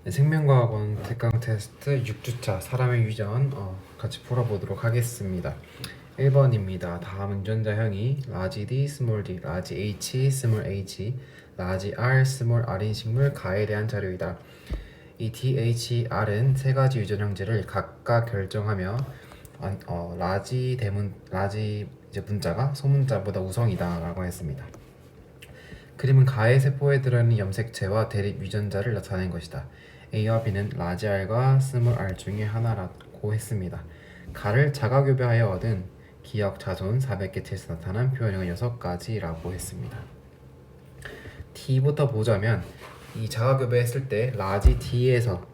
네, 생명과학원 특강 테스트 6주차 사람의 유전 같이 풀어보도록 하겠습니다. 1번입니다. 다음 유전자형이 라지 D, 스몰 d, 라지 H, 스몰 h, 라지 R, 스몰 r인 식물 가에 대한 자료이다. 이 D, H, R은 세 가지 유전 형제를 각각 결정하며 라지 이제 문자가 소문자보다 우성이다라고 했습니다. 그림은 가해 세포에 들어있는 염색체와 대립 유전자를 나타낸 것이다. A와 B는 라지 R과 스몰 r 중에 하나라고 했습니다. 가를 자가교배하여 얻은 기억 자손 400개체에서 나타난 표현형은 6가지라고 했습니다. T부터 보자면 이 자가교배했을 때 라지 D에서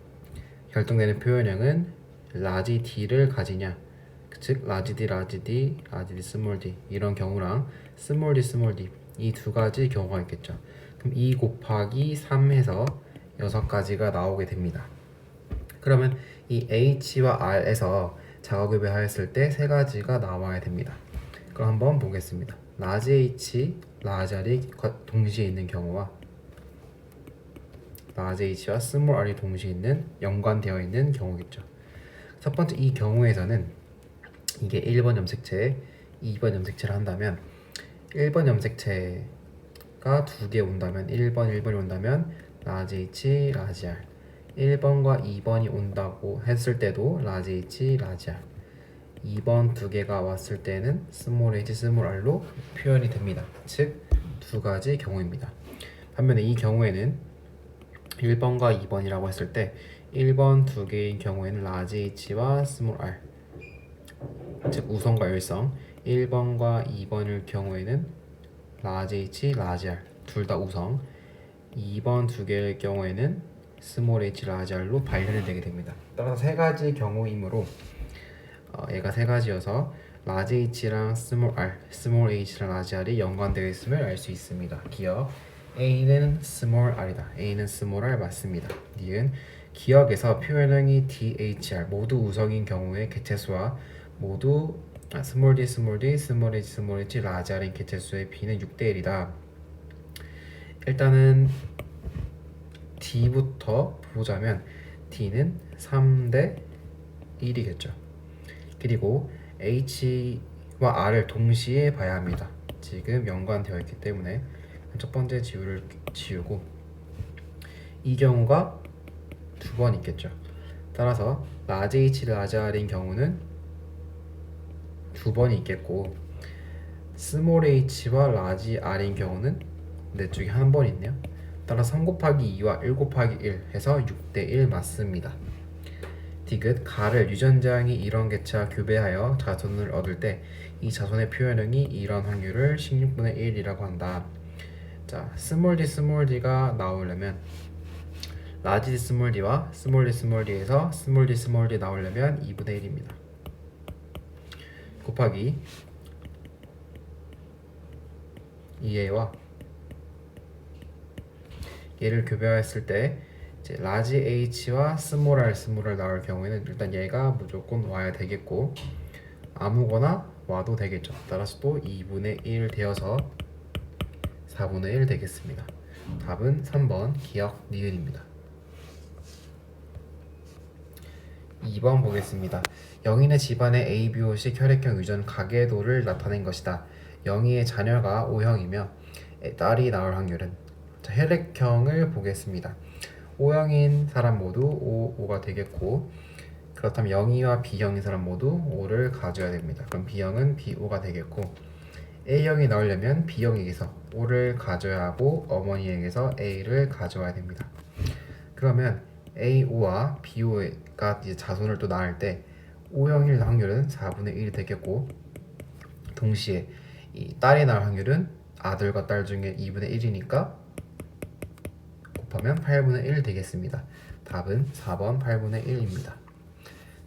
결정되는 표현형은 라지 D를 가지냐, 즉 라지 D, 라지 D, 라지 D, 스몰 d 이런 경우랑 스몰 d, 스몰 d 이 두 가지 경우가 있겠죠. 그럼 2 곱하기 3 해서 6가지가 나오게 됩니다. 그러면 이 H와 R에서 자가교배하였을 때 3가지가 나와야 됩니다. 그럼 한번 보겠습니다. 라지 H, 라지 R이 동시에 있는 경우와 라지 H와 스몰 R이 동시에 있는 연관되어 있는 경우겠죠. 첫 번째 이 경우에서는 이게 1번 염색체, 2번 염색체를 한다면 1번 염색체가 2개 온다면 1번, 1번이 온다면 라지 H, 라지 R 1번과 2번이 온다고 했을 때도 라지 H, 라지 R 2번 2개가 왔을 때는 스몰 h, 스몰 r로 표현이 됩니다. 즉, 2가지 경우입니다. 반면에 이 경우에는 1번과 2번이라고 했을 때 1번 2개인 경우에는 라지 h와 스몰 r 즉 우성과 열성 1번과 2번일 경우에는 라지 h, 라지 r 둘 다 우성 2번 2개일 경우에는 스몰 h, 라지 r로 발현이 되게 됩니다. 따라서 3가지 경우이므로 얘가 3가지여서 라지 h랑 스몰 r, 스몰 h랑 라지 r이 연관되어 있음을 알 수 있습니다. 기억 A는 스몰 r이다. A는 스몰 r 맞습니다. 니은 기억에서 표현형이 D, H, R 모두 우성인 경우에 개체수와 모두 스몰 d, 스몰 d, 스몰 h, 스몰 h, 라지 r인 개체수의 B는 6대 1이다. 일단은 D부터 보자면 D는 3대 1이겠죠. 그리고 H와 R을 동시에 봐야 합니다. 지금 연관되어 있기 때문에 첫 번째 지우를 지우고 이 경우가 2번 있겠죠. 따라서 라지 H, 라지 R인 경우는 2번이 있겠고 스몰 h와 라지 r인 경우는 내 쪽에 한 번 있네요. 따라 3 곱하기 2와 1 곱하기 1 해서 6대 1 맞습니다. 디귿 가를 유전자형이 이런 개체와 교배하여 자손을 얻을 때 이 자손의 표현형이 이런 확률을 16분의 1이라고 한다. 자, 스몰 d 스몰 d가 나오려면 라지 d 스몰 d와 스몰 d 스몰 d에서 스몰 d 스몰 d 나오려면 2분의 1입니다. 곱하기 2a와 얘를 교배했을 때 이제 라지 h와 스몰 r 나올 경우에는 일단 얘가 무조건 와야 되겠고 아무거나 와도 되겠죠. 따라서 또 2분의 1 되어서 4분의 1 되겠습니다. 답은 3번 기억 니은입니다. 2번 보겠습니다. 영인의 집안의 ABO식 혈액형 유전 가계도를 나타낸 것이다. 영희의 자녀가 O형이며 딸이 나올 확률은 자, 혈액형을 보겠습니다. O형인 사람 모두 O가 되겠고 그렇다면 영희와 B형인 사람 모두 O를 가져야 됩니다. 그럼 B형은 BO가 되겠고 A형이 나오려면 B형에게서 O를 가져야 하고 어머니에게서 A를 가져와야 됩니다. 그러면 AO와 BO가 이제 자손을 또 낳을 때 O형일 확률은 4분의 1이 되겠고 동시에 이 딸이 낳을 확률은 아들과 딸 중에 2분의 1이니까 곱하면 8분의 1 되겠습니다. 답은 4번 8분의 1입니다.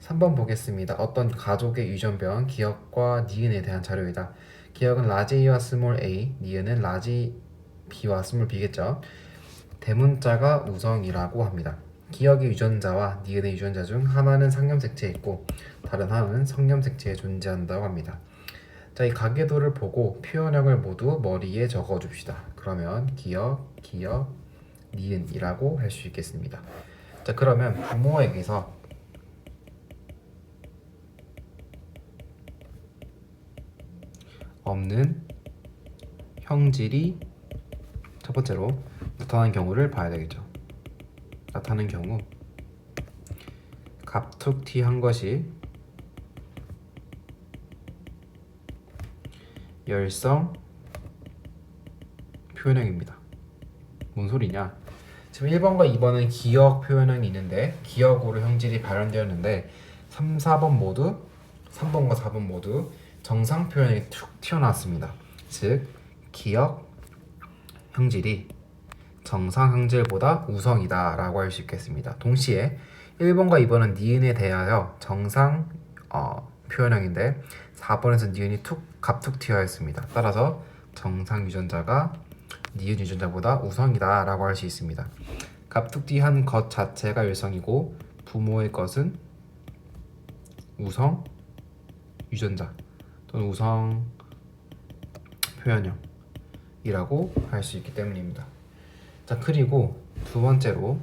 3번 보겠습니다. 어떤 가족의 유전병 기억과 니은에 대한 자료이다. 기억은 라지 A와 스몰 a, 니은은 라지 B와 스몰 b겠죠. 대문자가 우성이라고 합니다. 기억의 유전자와 니은의 유전자 중 하나는 상염색체에 있고 다른 하나는 성염색체에 존재한다고 합니다. 자, 이 가계도를 보고 표현형을 모두 머리에 적어줍시다. 그러면 기억, 니은이라고 할 수 있겠습니다. 자, 그러면 부모에게서 없는 형질이 첫 번째로 나타나는 경우를 봐야 되겠죠. 나타나는 경우 갑툭튀한 것이 열성 표현형입니다. 뭔 소리냐? 지금 1번과 2번은 기역 표현형이 있는데 기역으로 형질이 발현되었는데 3, 4번 모두 3번과 4번 모두 정상 표현형이 툭 튀어나왔습니다. 즉 기역 형질이 정상 형질보다 우성이다 라고 할 수 있겠습니다. 동시에 1번과 2번은 니은에 대하여 정상 표현형인데 4번에서 니은이 갑툭 튀어 있습니다. 따라서 정상 유전자가 니은 유전자보다 우성이다 라고 할 수 있습니다. 갑툭튀한 것 자체가 열성이고 부모의 것은 우성 유전자 또는 우성 표현형이라고 할 수 있기 때문입니다. 자, 그리고 두 번째로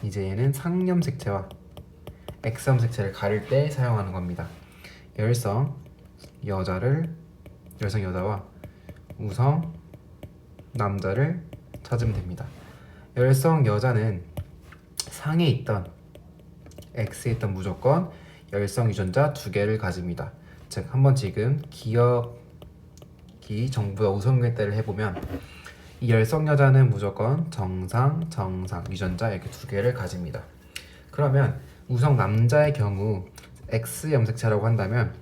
이제 얘는 상염색체와 X염색체를 가릴 때 사용하는 겁니다. 열성 여자와 우성 남자를 찾으면 됩니다. 열성 여자는 상에 있던 X에 있던 무조건 열성 유전자 2개를 가집니다. 즉 한번 지금 기억이 전부 다 우성일대를 해보면 이 열성 여자는 무조건 정상 유전자 이렇게 2개를 가집니다. 그러면 우성 남자의 경우 X 염색체라고 한다면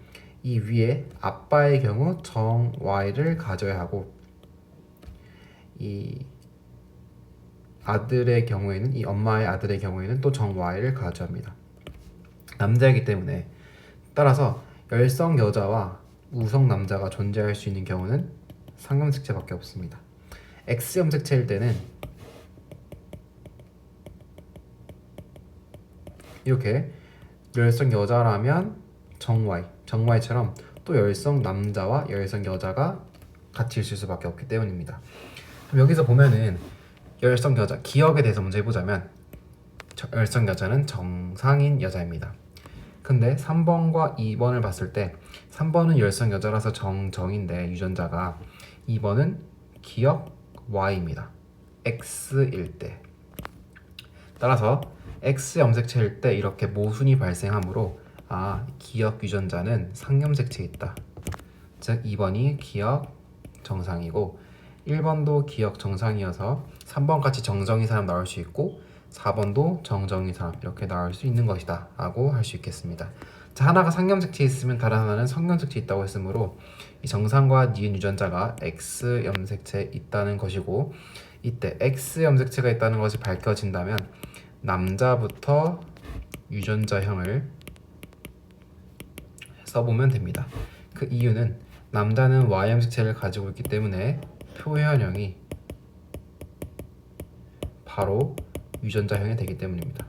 이 위에 아빠의 경우 정 Y를 가져야 하고 이 아들의 경우에는 이 엄마의 아들의 경우에는 또 정 Y를 가져합니다. 남자이기 때문에 따라서 열성 여자와 우성 남자가 존재할 수 있는 경우는 상염색체밖에 없습니다. X 염색체일 때는 이렇게 열성 여자라면 정Y처럼 또 열성 남자와 열성 여자가 같이 있을 수밖에 없기 때문입니다. 그럼 여기서 보면은 열성 여자 기억에 대해서 먼저 해보자면 열성 여자는 정상인 여자입니다. 근데 3번과 2번을 봤을 때 3번은 열성 여자라서 정인데 유전자가 2번은 기억 Y입니다. X일 때 따라서 X 염색체일 때 이렇게 모순이 발생하므로 기억 유전자는 상염색체에 있다. 즉 2번이 기억 정상이고 1번도 기억 정상이어서 3번 같이 정정인 사람 나올 수 있고 4번도 정정인 사람 이렇게 나올 수 있는 것이다 라고 할 수 있겠습니다. 자, 하나가 상염색체에 있으면 다른 하나는 성염색체에 있다고 했으므로 이 정상과 니은 유전자가 X 염색체에 있다는 것이고 이때 X 염색체가 있다는 것이 밝혀진다면 남자부터 유전자형을 써보면 됩니다. 그 이유는 남자는 Y 염색체를 가지고 있기 때문에 표현형이 바로 유전자형이 되기 때문입니다.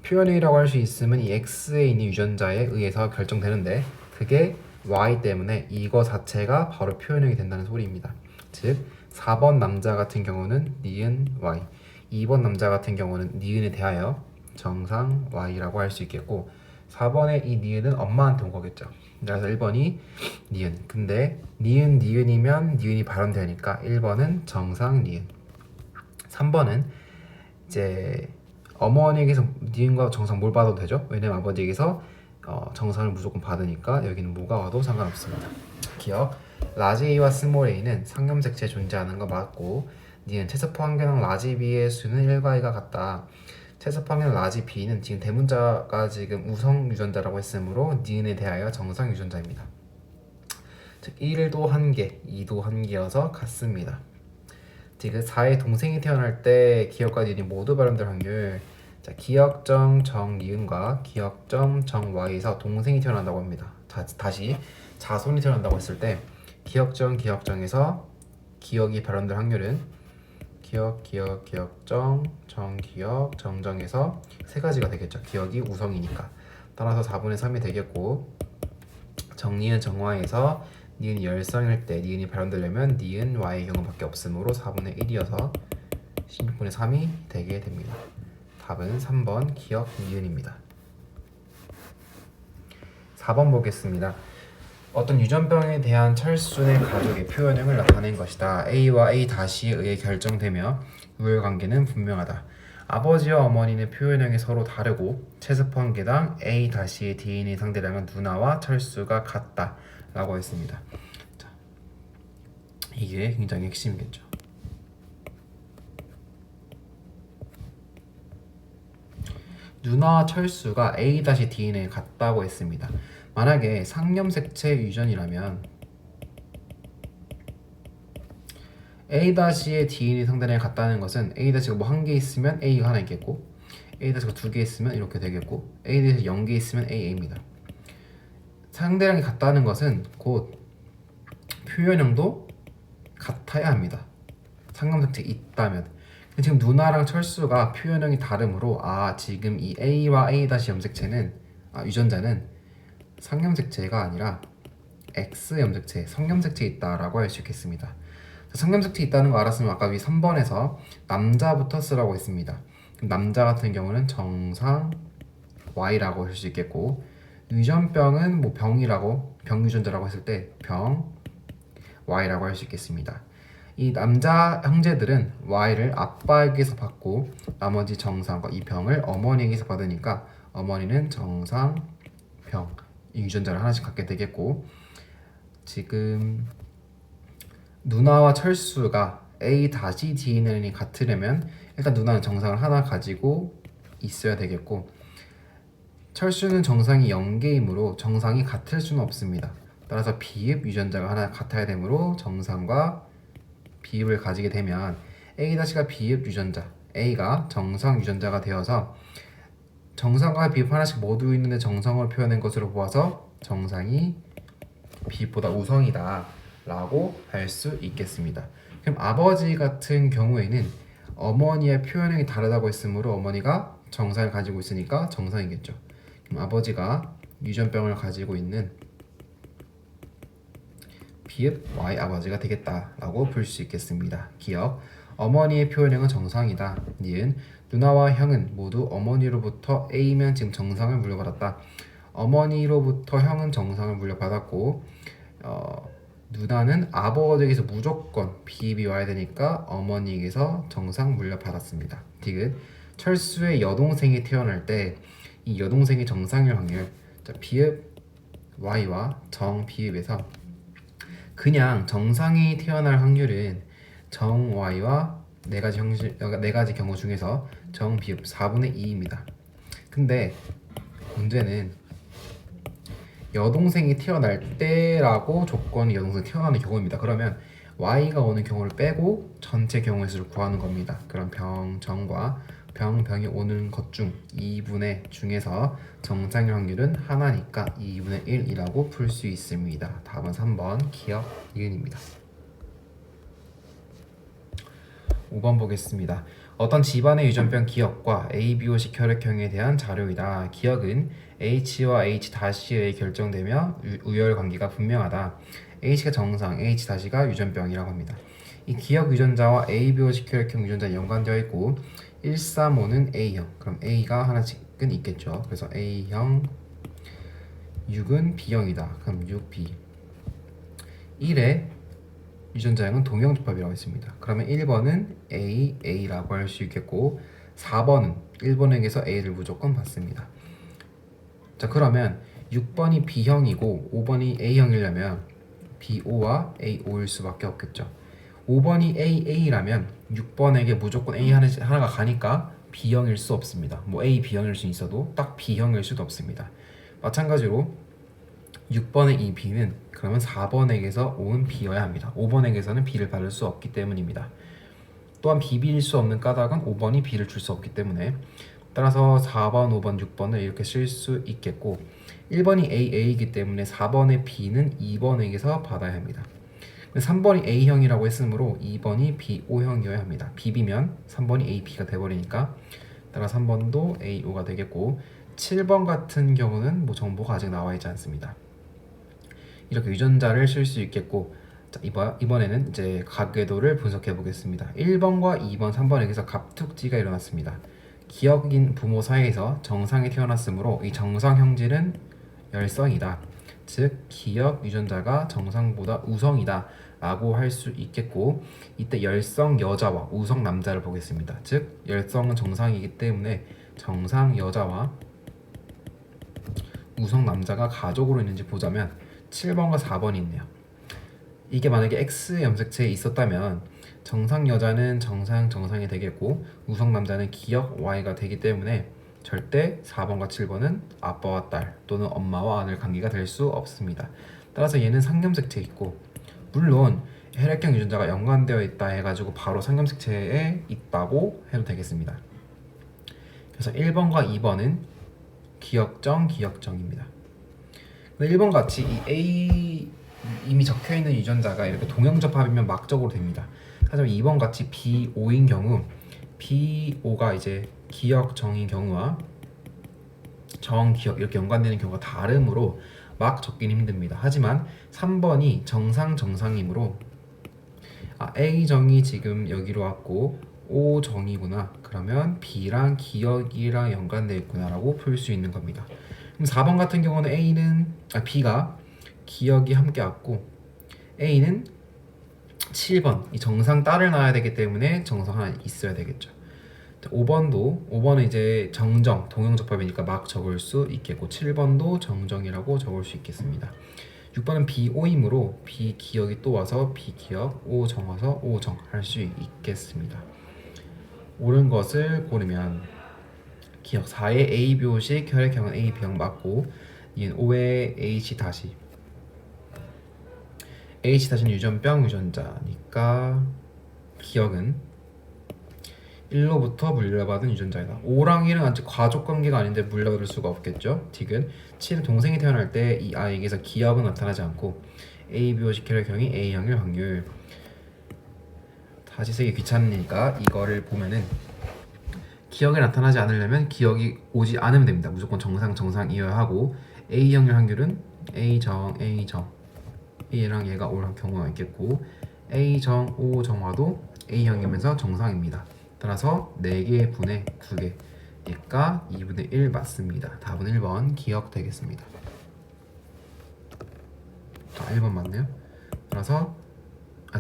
표현형이라고 할 수 있으면 이 X에 있는 유전자에 의해서 결정되는데 그게 Y 때문에 이거 자체가 바로 표현형이 된다는 소리입니다. 즉 4번 남자 같은 경우는 니은 Y 2번 남자 같은 경우는 니은에 대하여 정상 Y라고 할 수 있겠고 4번의 이 니은은 엄마한테 온 거겠죠. 그래서 1번이 니은. 근데 니은이면 니은이 발음되니까 1번은 정상 니은. 3번은 이제 어머니에게서 니은과 정상 뭘 받아도 되죠. 왜냐면 아버지에게서 정상을 무조건 받으니까 여기는 뭐가 와도 상관없습니다. 기억. 라지 A와 스몰 a는 상염색체 존재하는 거 맞고 니은 최소파 환경랑 라지 B의 수는 1과 2가 같다. 최소파 환경 라지 B는 지금 대문자가 지금 우성 유전자라고 했으므로 니은에 대하여 정상 유전자입니다. 즉 1도 1개, 2도 1개여서 같습니다. 지금 4의 동생이 태어날 때 기억과 니은이 모두 발음될 확률. 자, 기억정 정니은과 기억정 정Y에서 동생이 태어난다고 합니다. 다시 자손이 태어난다고 했을 때 기억정에서 기억이 발음될 확률은 기억정 정기억 정정에서 세 가지가 되겠죠. 기억이 우성이니까. 따라서 4분의 3이 되겠고 정니은 정Y에서 니은이 열성일 때 니은이 발현되려면 니은 y의 경우밖에 없으므로 4분의 1이어서 16분의 3이 되게 됩니다. 답은 3번 기억 니은입니다. 4번 보겠습니다. 어떤 유전병에 대한 철순의 가족의 표현형을 나타낸 것이다. A와 A 다시에 의해 결정되며 우열관계는 분명하다. 아버지와 어머니는 표현형이 서로 다르고 채습 한 개당 A 다시의 DNA 상대량은 누나와 철수가 같다 라고 했습니다. 자, 이게 굉장히 핵심이겠죠. 누나와 철수가 A 다시 DNA에 같다고 했습니다. 만약에 상념색체 유전이라면 A-의 DNA 상대량이 같다는 것은 A-가 뭐 한 개 있으면 A가 하나 있겠고 A-가 두 개 있으면 이렇게 되겠고 A-가 0개 있으면 AA입니다. 상대량이 같다는 것은 곧 표현형도 같아야 합니다. 상념색체 있다면. 지금 누나랑 철수가 표현형이 다르므로 지금 이 A와 A- 염색체는 유전자는 상념색체가 아니라 X 염색체, 성염색체 있다라고 할 수 있겠습니다. 성염색체 있다는 거 알았으면 아까 위 3번에서 남자부터 쓰라고 했습니다. 남자 같은 경우는 정상 Y라고 할 수 있겠고 유전병은 뭐 병이라고 병유전자라고 했을 때 병 Y라고 할 수 있겠습니다. 이 남자 형제들은 Y를 아빠에게서 받고 나머지 정상과 이 병을 어머니에게서 받으니까 어머니는 정상 병 이 유전자를 하나씩 갖게 되겠고 지금 누나와 철수가 A 다시 DNA이 같으려면 일단 누나는 정상을 하나 가지고 있어야 되겠고 철수는 정상이 0개이므로 정상이 같을 수는 없습니다. 따라서 비읍 유전자가 하나 같아야 되므로 정상과 비읍을 가지게 되면 A-가 비읍 유전자, A가 정상 유전자가 되어서 정상과 비읍 하나씩 모두 있는데 정상을 표현한 것으로 보아서 정상이 비읍보다 우성이다 라고 할 수 있겠습니다. 그럼 아버지 같은 경우에는 어머니의 표현형이 다르다고 했으므로 어머니가 정상을 가지고 있으니까 정상이겠죠. 그럼 아버지가 유전병을 가지고 있는 비읍 Y 아버지가 되겠다라고 볼 수 있겠습니다. 기억 어머니의 표현형은 정상이다. 니은 누나와 형은 모두 어머니로부터 A면 지금 정상을 물려받았다. 어머니로부터 형은 정상을 물려받았고 누나는 아버지에게서 무조건 비입이 와야 되니까 어머니에게서 정상 물려받았습니다. 디귿 철수의 여동생이 태어날 때 이 여동생이 정상일 확률 비읍 Y와 정 비읍에서 그냥 정상이 태어날 확률은 정 Y와 네 가지 경우 중에서 정 비읍 4분의 2입니다. 근데 문제는 여동생이 태어날 때라고 조건이 여동생이 태어나는 경우입니다. 그러면 Y가 오는 경우를 빼고 전체 경우의 수를 구하는 겁니다. 그럼 정과 병이 오는 것 중 2분의 중에서 정상일 확률은 하나니까 2분의 1이라고 풀 수 있습니다. 답은 3번 기억 니은입니다. 5번 보겠습니다. 어떤 집안의 유전병 기억과 ABO식 혈액형에 대한 자료이다. 기억은 H와 H-에 결정되며 우열 관계가 분명하다. H가 정상, H-가 유전병이라고 합니다. 이 기억 유전자와 ABO식 혈액형 유전자 연관되어 있고 135는 A형, 그럼 A가 하나씩은 있겠죠. 그래서 A형, 6은 B형이다. 그럼 6B. 1의 유전자형은 동형조합이라고 했습니다. 그러면 1번은 A라고 할 수 있겠고 4번은 1번에게서 A를 무조건 받습니다. 자, 그러면 6번이 B형이고 5번이 A형이려면 BO와 AO일 수밖에 없겠죠. 5번이 AA라면 6번에게 무조건 A 하나가 가니까 B형일 수 없습니다. 뭐 A, B형일 수 있어도 딱 B형일 수도 없습니다. 마찬가지로 6번의 이 B는 그러면 4번에게서 온 B여야 합니다. 5번에게서는 B를 받을 수 없기 때문입니다. 또한 비비일 수 없는 까닭은 5번이 B를 줄 수 없기 때문에 따라서 4번, 5번, 6번을 이렇게 쓸 수 있겠고 1번이 AA이기 때문에 4번의 B는 2번에게서 받아야 합니다. 3번이 A형이라고 했으므로 2번이 BO형이어야 합니다. 비비면 3번이 AB가 돼버리니까 따라 3번도 AO가 되겠고 7번 같은 경우는 뭐 정보가 아직 나와 있지 않습니다. 이렇게 유전자를 쓸 수 있겠고, 자, 이번에는 이제 가궤도를 분석해 보겠습니다. 1번과 2번, 3번에서 갑툭지가 일어났습니다. 기억인 부모 사이에서 정상이 태어났으므로 이 정상 형질은 열성이다. 즉 기억 유전자가 정상보다 우성이다 라고 할 수 있겠고, 이때 열성 여자와 우성 남자를 보겠습니다. 즉 열성은 정상이기 때문에 정상 여자와 우성 남자가 가족으로 있는지 보자면 7번과 4번이 있네요. 이게 만약에 X 염색체에 있었다면 정상 여자는 정상이 되겠고 우성 남자는 기억 Y가 되기 때문에 절대 4번과 7번은 아빠와 딸 또는 엄마와 아들 관계가 될 수 없습니다. 따라서 얘는 상염색체에 있고, 물론 혈액형 유전자가 연관되어 있다 해가지고 바로 상염색체에 있다고 해도 되겠습니다. 그래서 1번과 2번은 기억정입니다. 1번 같이 이 A 이미 적혀있는 유전자가 이렇게 동형접합이면 막적으로 됩니다. 하지만 2번 같이 B5인 경우, B5가 이제 기억정인 경우와 정기억 이렇게 연관되는 경우가 다르므로 막 적기는 힘듭니다. 하지만 3번이 정상이므로 A정이 지금 여기로 왔고 O정이구나, 그러면 B랑 기억이랑 연관되어 있구나 라고 풀 수 있는 겁니다. 그럼 4번 같은 경우는 B가 기억이 함께 왔고 A는 7번 이 정상 딸을 낳아야 되기 때문에 정상 하나 있어야 되겠죠. 5번은 이제 정정 동형접합이니까 막 적을 수 있겠고 7번도 정정이라고 적을 수 있겠습니다. 6번은 B5이므로 B 기억이 또 와서 B 기억, O 정 와서 O 정 할 수 있겠습니다. 옳은 것을 고르면 기억 4의 A 묘식 혈액형은 A B형 맞고, 이는 5의 H 다시 H는 유전병 유전자니까 기억은 1로부터 물려받은 유전자이다. 5랑 1은 아직 가족관계가 아닌데 물려받을 수가 없겠죠. 딕은 7은 동생이 태어날 때 이 아이에게서 기억은 나타나지 않고 ABO식 혈액형이 A형일 확률. 다시 쓰기 귀찮으니까 이거를 보면은 기억이 나타나지 않으려면 기억이 오지 않으면 됩니다. 무조건 정상이어야 하고, A형일 확률은 A정 얘랑 얘가 올 경우가 있겠고, A정, O정화도 A형이면서 정상입니다. 따라서 4개 분의 2개, 얘가 2분의 1 맞습니다. 답은 1번 기억 되겠습니다. 1번 맞네요. 따라서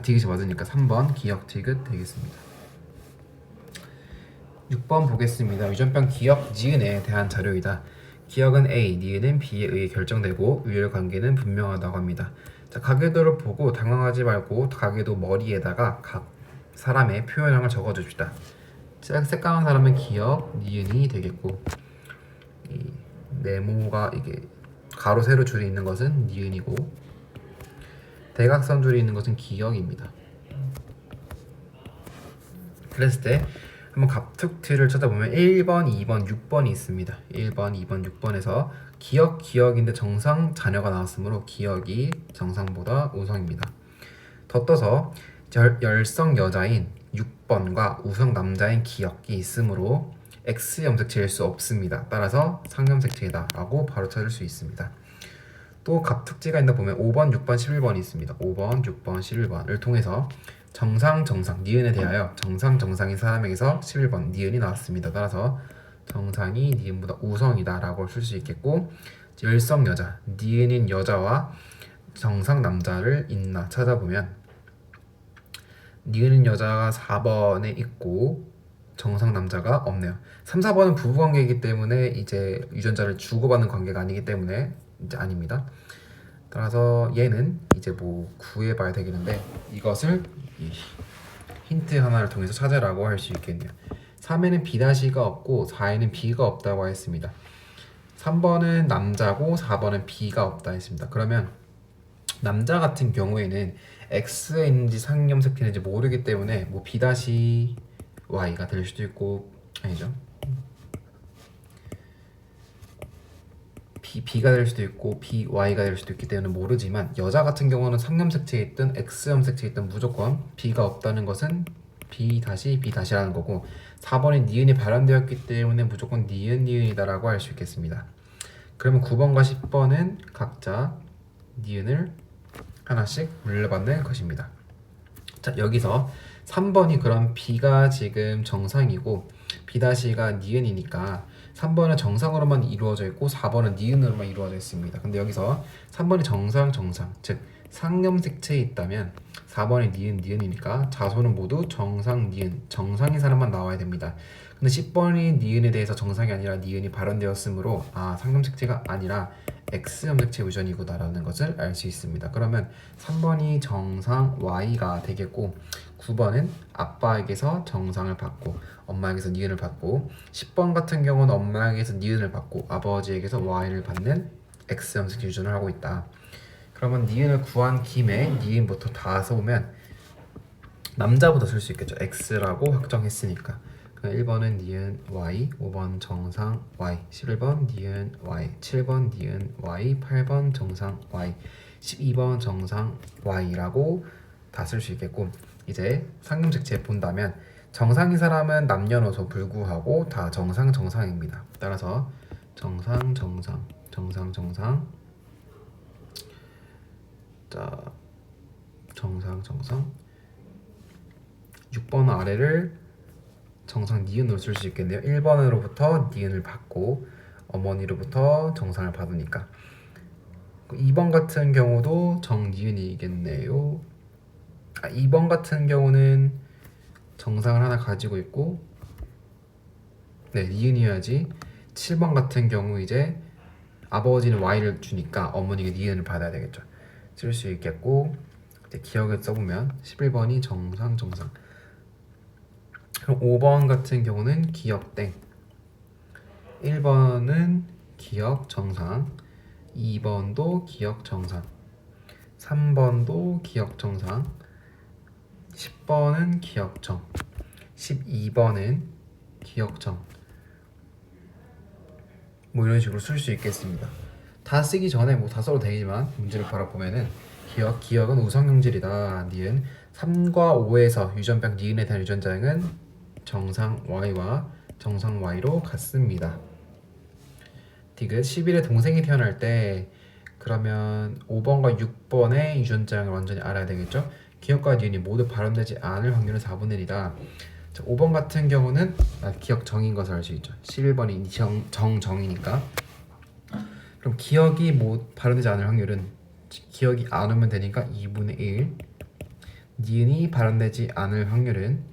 디귿이 맞으니까 3번 기억 디귿 되겠습니다. 6번 보겠습니다. 유전병 기억 니은에 대한 자료이다. 기억은 A, 니은은 B에 의해 결정되고 유혈 관계는 분명하다고 합니다. 자, 가궤도를 보고 당황하지 말고 가궤도 머리에다가 각 사람의 표현형을 적어줍시다. 새까만 사람은 기억, 니은이 되겠고, 이 네모가 이게 가로 세로 줄이 있는 것은 니은이고, 대각선 줄이 있는 것은 기억입니다. 그랬을 때 한번 갑툭튀를 찾아보면 1번, 2번, 6번이 있습니다. 1번, 2번, 6번에서 기억인데 정상 자녀가 나왔으므로 기억이 정상보다 우성입니다. 더 떠서 열성 여자인 6번과 우성 남자인 기억이 있으므로 X 염색체일 수 없습니다. 따라서 상염색체이다 라고 바로 찾을 수 있습니다. 또 갑툭지가 있나 보면 5번, 6번, 11번이 있습니다. 5번, 6번, 11번을 통해서 정상, 니은에 대하여 정상인 사람에게서 11번 니은이 나왔습니다. 따라서 정상이 니은보다 우성이다 라고 쓸 수 있겠고, 열성 여자, 니은인 여자와 정상 남자를 있나 찾아보면 니은인 여자가 4번에 있고 정상 남자가 없네요. 3, 4번은 부부관계이기 때문에 이제 유전자를 주고받는 관계가 아니기 때문에 이제 아닙니다. 따라서 얘는 이제 뭐 구해봐야 되겠는데, 이것을 힌트 하나를 통해서 찾으라고 할 수 있겠네요. 3에는 B-가 없고 4에는 B가 없다고 했습니다. 3번은 남자고 4번은 B가 없다 했습니다. 그러면 남자 같은 경우에는 X에 있는지 상염색체인지 모르기 때문에 뭐 B-Y가 될 수도 있고, 아니죠, B가 될 수도 있고 BY가 될 수도 있기 때문에 모르지만, 여자 같은 경우는 상염색체에 있든 X염색체에 있든 무조건 B가 없다는 것은 B-B라는 거고, 4번에 니은이 발현되었기 때문에 무조건 니은이다라고 할 수 있겠습니다. 그러면 9번과 10번은 각자 니은을 하나씩 물려받는 것입니다. 자, 여기서 3번이 그럼 B가 지금 정상이고 B-가 니은이니까 3번은 정상으로만 이루어져 있고 4번은 니은으로만 이루어져 있습니다. 근데 여기서 3번이 정상, 즉 상염색체에 있다면 4번이 니은이니까 자소는 모두 정상, 니은, 정상인 사람만 나와야 됩니다. 근데 10번이 니은에 대해서 정상이 아니라 니은이 발언되었으므로 상염색체가 아니라 X염색체 유전이구나라는 것을 알 수 있습니다. 그러면 3번이 정상 Y가 되겠고 9번은 아빠에게서 정상을 받고 엄마에게서 니은을 받고 10번 같은 경우는 엄마에게서 니은을 받고 아버지에게서 Y를 받는 X염색체 유전을 하고 있다. 그러면 니은을 구한 김에 니은부터 다 써오면 남자부터 쓸 수 있겠죠. X라고 확정했으니까. 1번은 니은 Y, 5번 정상 Y, 11번 니은 Y, 7번 니은 Y, 8번 정상 Y, 12번 정상 Y라고 다 쓸 수 있겠고 이제 상금색체 본다면 정상인 사람은 남녀노소 불구하고 다 정상입니다. 따라서 정상 자 정상 6번 아래를 정상 니은으로 쓸 수 있겠네요. 1번으로부터 니은을 받고 어머니로부터 정상을 받으니까 2번 같은 경우도 정니은이겠네요. 2번 같은 경우는 정상을 하나 가지고 있고 니은이어야지. 7번 같은 경우 이제 아버지는 Y를 주니까 어머니가 니은을 받아야 되겠죠. 쓸 수 있겠고 이제 기억을 써보면 11번이 정상 그럼 5번 같은 경우는 기억 땡 1번은 기억 정상 2번도 기억 정상 3번도 기억 정상 10번은 기억 정 12번은 기억 정 이런 식으로 쓸 수 있겠습니다. 다 쓰기 전에 다 써도 되지만 문제를 바라보면은 기억은 우성형질이다. 니은 3과 5에서 유전병 니은에 대한 유전자량은 정상 Y와 정상 Y로 같습니다. 디귿 10일에 동생이 태어날 때 그러면 5번과 6번의 유전자량을 완전히 알아야 되겠죠. 기억과 니은이 모두 발현되지 않을 확률은 4분의 1이다. 5번 같은 경우는 기억 정인 것을 알 수 있죠. 11번이 정이니까. 그럼 기억이 발현되지 않을 확률은 기억이 안 오면 되니까 2분의 1. 니은이 발현되지 않을 확률은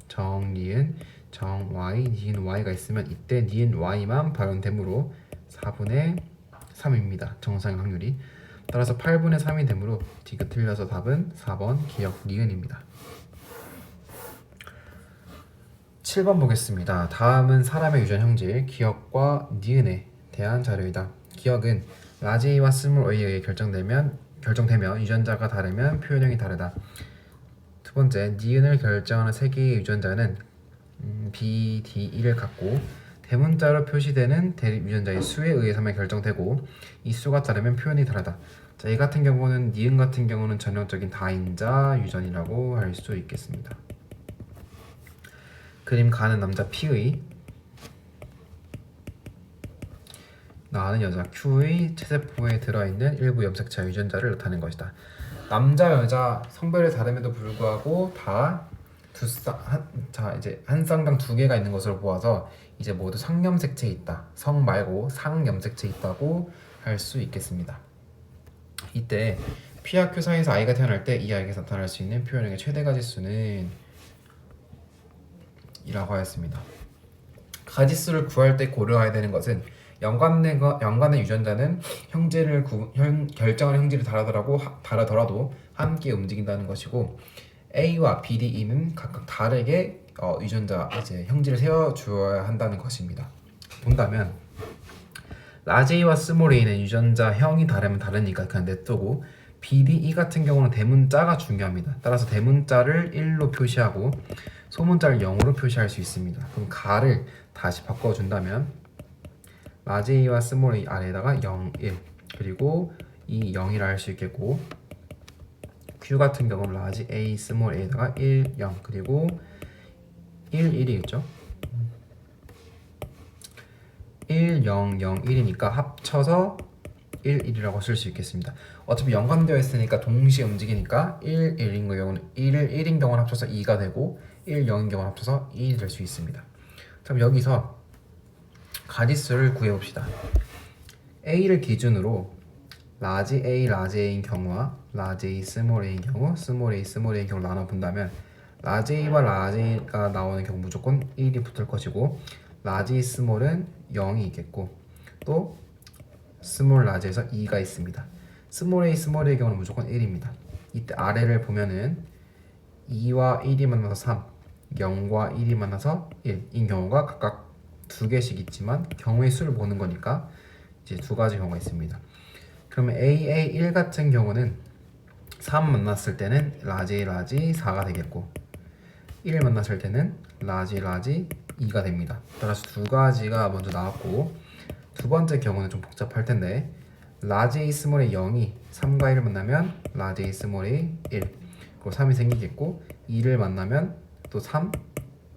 정니은 정Y 니은 Y가 있으면 이때 니은 Y만 발현되므로 4분의 3입니다. 정상의 확률이. 따라서 8분의 3이 되므로 디귿 틀려서 답은 4번 기억 니은입니다. 7번 보겠습니다. 다음은 사람의 유전 형질 기억과 니은에 대한 자료이다. 기억은 라지와 스몰 A에 의해 결정되면 유전자가 다르면 표현형이 다르다. 두 번째, 니은을 결정하는 세 개의 유전자는 B, D, E를 갖고 대문자로 표시되는 대립 유전자의 수에 의해서만 결정되고 이 수가 다르면 표현이 다르다. 자, 이 같은 경우는 니은 같은 경우는 전형적인 다인자 유전이라고 할 수 있겠습니다. 그림 가는 남자 P의 나는 여자 Q의 체세포에 들어있는 일부 염색체 유전자를 나타낸 것이다. 남자 여자 성별이 다름에도 불구하고 다 이제 한 쌍당 두 개가 있는 것으로 보아서 이제 모두 상염색체에 있다. 성 말고 상염색체에 있다고 할 수 있겠습니다. 이때 P와 Q 사이에서 아이가 태어날 때 이 아이에게 나타날 수 있는 표현형의 최대 가지수는 이라고 하였습니다. 가지수를 구할 때 고려해야 되는 것은 연관의 유전자는 결정하는 형질이 다르더라도 함께 움직인다는 것이고 A와 B, D, E는 각각 다르게 유전자 형질을 세워주어야 한다는 것입니다. 본다면 라지 A와 스몰 A는 유전자형이 다르면 다르니까 그냥 냅두고 B, D, E 같은 경우는 대문자가 중요합니다. 따라서 대문자를 1로 표시하고 소문자를 0으로 표시할 수 있습니다. 그럼 가를 다시 바꿔준다면 라지 A와 스몰 A 아래에다가 0, 1 그리고 이 0이라 할 수 있겠고 Q 같은 경우는 라지 A, 스몰 A에다가 1, 0 그리고 1, 1이겠죠. 1, 0, 0, 1이니까 합쳐서 1, 1이라고 쓸 수 있겠습니다. 어차피 연관되어 있으니까 동시에 움직이니까 1, 1인 경우는 1을 1인 경우는 합쳐서 2가 되고 1, 0인 경우는 합쳐서 2이 될 수 있습니다. 그럼 여기서 가지수를 구해봅시다. A를 기준으로 라지 A인 경우와 라지 A, 스몰 a인 경우, 스몰 A인 경우를 나눠본다면 라지 A와 라지 A가 나오는 경우 무조건 1이 붙을 것이고 라지 스몰은 0이 있겠고 또 스몰 라지에서 2가 있습니다. 스몰 A의 경우는 무조건 1입니다. 이때 아래를 보면은 2와 1이 만나서 3, 0과 1이 만나서 1인 경우가 각각 두 개씩 있지만 경우의 수를 보는 거니까 이제 두 가지 경우가 있습니다. 그러면 AA1 같은 경우는 3 만났을 때는 라지 4가 되겠고 1 만났을 때는 라지 2가 됩니다. 따라서 두 가지가 먼저 나왔고 두 번째 경우는 좀 복잡할 텐데 라지 A 스몰의 0이 3과 1을 만나면 라지 A 스몰의 1 그리고 3이 생기겠고 2를 만나면 또 3,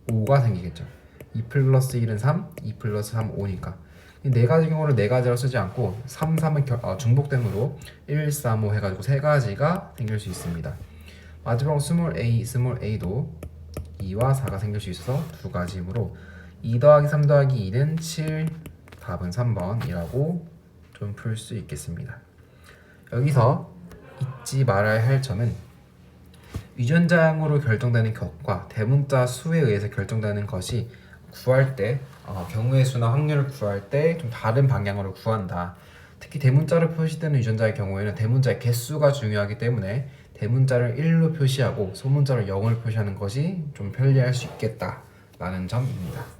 5가 생기겠죠. 2 플러스 1은 3, 2 플러스 3, 5니까 이 네 가지 경우를 네 가지로 쓰지 않고 3, 3은 중복됨으로 1, 3, 5 해가지고 세 가지가 생길 수 있습니다. 마지막으로 스몰 A도 2와 4가 생길 수 있어서 두 가지이므로 2 더하기 3 더하기 2는 7, 답은 3번이라고 좀 풀 수 있겠습니다. 여기서 잊지 말아야 할 점은 유전자양으로 결정되는 격과 대문자 수에 의해서 결정되는 것이 구할 때 경우의 수나 확률을 구할 때 좀 다른 방향으로 구한다. 특히 대문자로 표시되는 유전자의 경우에는 대문자의 개수가 중요하기 때문에 대문자를 1로 표시하고 소문자를 0을 표시하는 것이 좀 편리할 수 있겠다라는 점입니다.